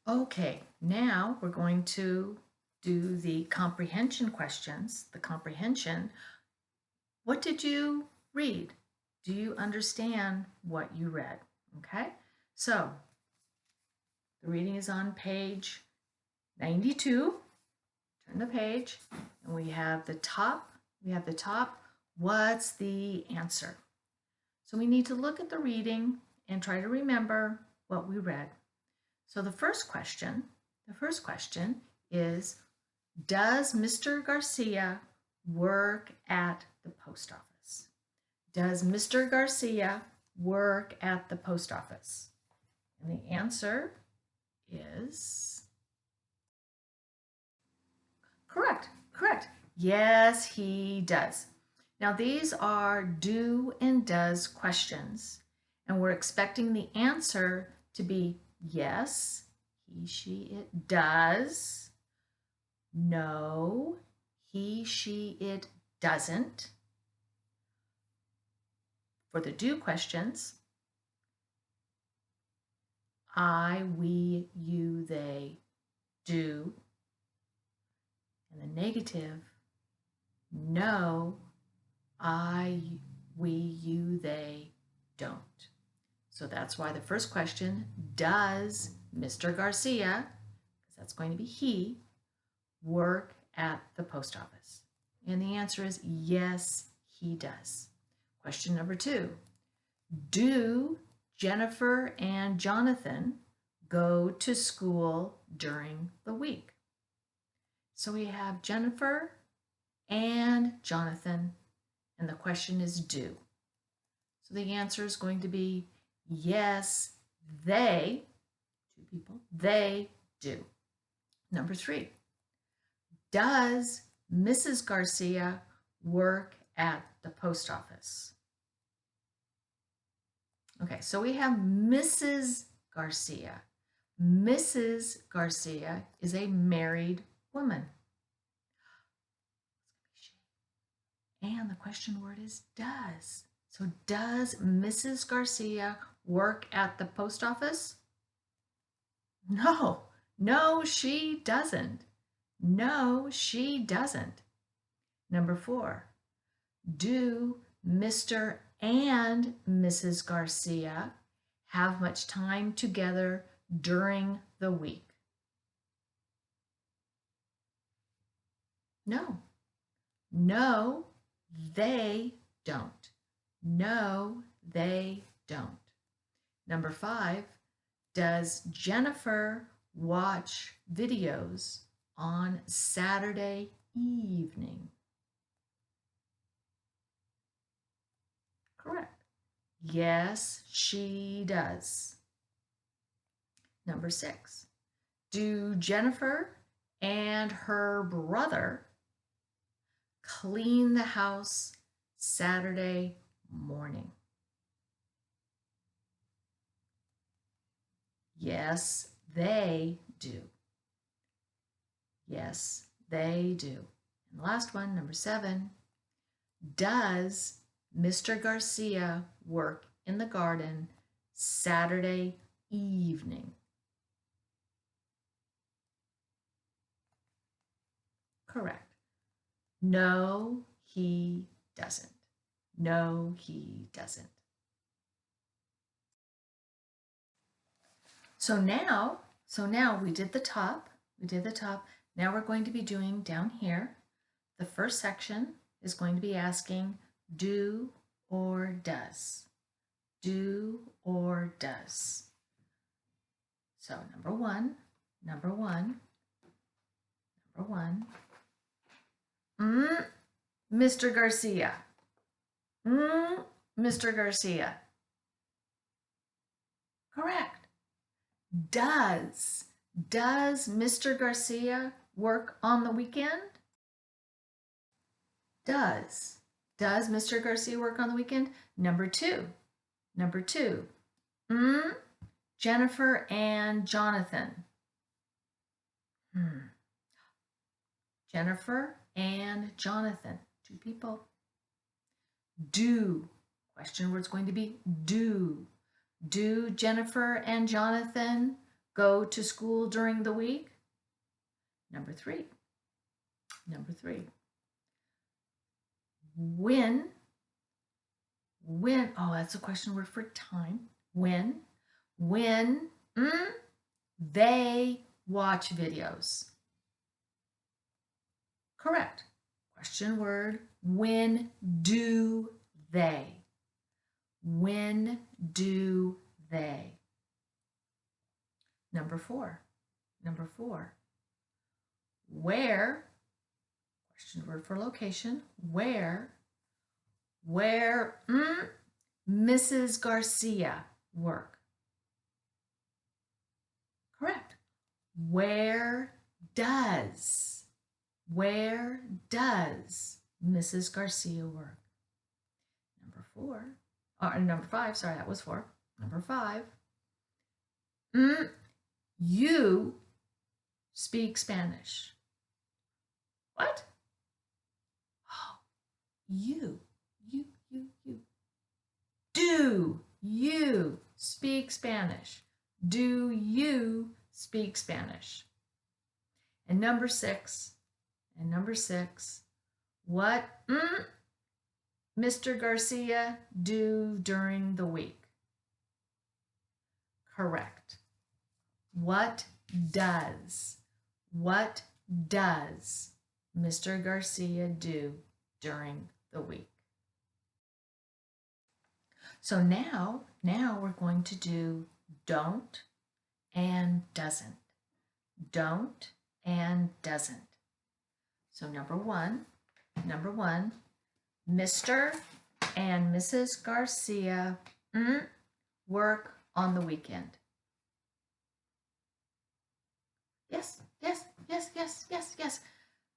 Okay, now we're going to do the comprehension questions. The comprehension, what did you read? Do you understand what you read? Okay, so the reading is on page 92. Turn the page, and we have the top. What's the answer? So we need to look at the reading and try to remember what we read. So the first question is, does Mr. Garcia work at the post office? Does Mr. Garcia work at the post office? And the answer is correct. Yes, he does. Now these are do and does questions, and we're expecting the answer to be yes, he, she, it does. No, he, she, it doesn't. For the do questions, I, we, you, they do. And the negative, no, I, we, you, they don't. So that's why the first question, does Mr. Garcia, because that's going to be he, work at the post office? And the answer is yes, he does. Question number 2, do Jennifer and Jonathan go to school during the week? So we have Jennifer and Jonathan, and the question is do. So the answer is going to be yes, they, two people, they do. Number 3, does Mrs. Garcia work at the post office? Okay, so we have Mrs. Garcia. Mrs. Garcia is a married woman. And the question word is does. So does Mrs. Garcia work at the post office? No, she doesn't. No, she doesn't. Number 4, do Mr. and Mrs. Garcia have much time together during the week? No, they don't. No, they don't. Number 5, does Jennifer watch videos on Saturday evening? Correct. Yes, she does. Number 6, do Jennifer and her brother clean the house Saturday morning? Yes, they do. Yes, they do. And the last one, number 7, does Mr. Garcia work in the garden Saturday evening? Correct. No, he doesn't. No, he doesn't. So now we did the top. Now we're going to be doing down here. The first section is going to be asking do or does. Do or does. So number one. Mr. Garcia. Mr. Garcia. Correct. Does Mr. Garcia work on the weekend? Does Mr. Garcia work on the weekend? Number 2. Jennifer and Jonathan. Jennifer and Jonathan, 2 people. Do. Question word's going to be do. Do Jennifer and Jonathan go to school during the week? Number three. When, oh, that's a question word for time. When they watch videos. Correct. Question word, when do they? When do they? Number four. Where, question word for location, where Mrs. Garcia work? Correct. Where does Mrs. Garcia work? Number five, sorry, that was four. Number five, you speak Spanish. What? Oh, you. Do you speak Spanish? Do you speak Spanish? And number six, what Mr. Garcia do during the week? Correct. What does Mr. Garcia do during the week? So now we're going to do don't and doesn't. Don't and doesn't. So number one, Mr. and Mrs. Garcia work on the weekend. Yes.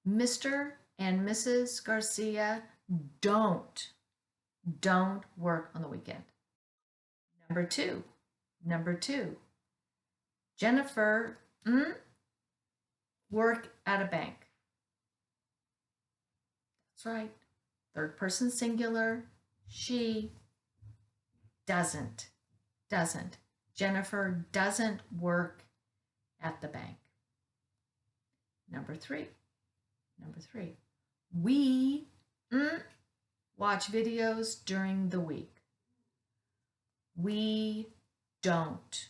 Mr. and Mrs. Garcia don't work on the weekend. Number two, Jennifer work at a bank. That's right. Third person singular. She doesn't. Jennifer doesn't work at the bank. Number three. We watch videos during the week. We don't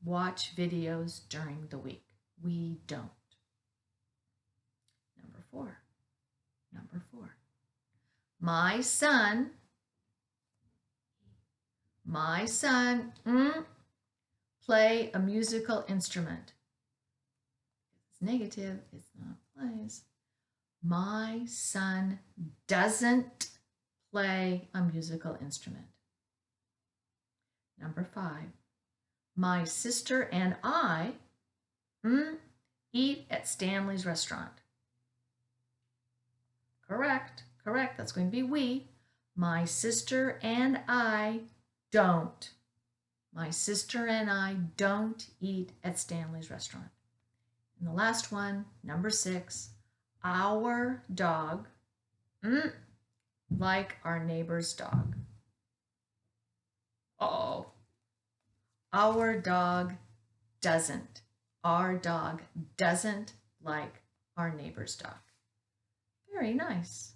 watch videos during the week. We don't. Number four. My son play a musical instrument. It's negative, it's not plays. My son doesn't play a musical instrument. Number five, my sister and I eat at Stanley's restaurant. Correct. That's going to be we. My sister and I don't. My sister and I don't eat at Stanley's restaurant. And the last one, number six, our dog, like our neighbor's dog. Uh-oh. Our dog doesn't. Our dog doesn't like our neighbor's dog. Very nice.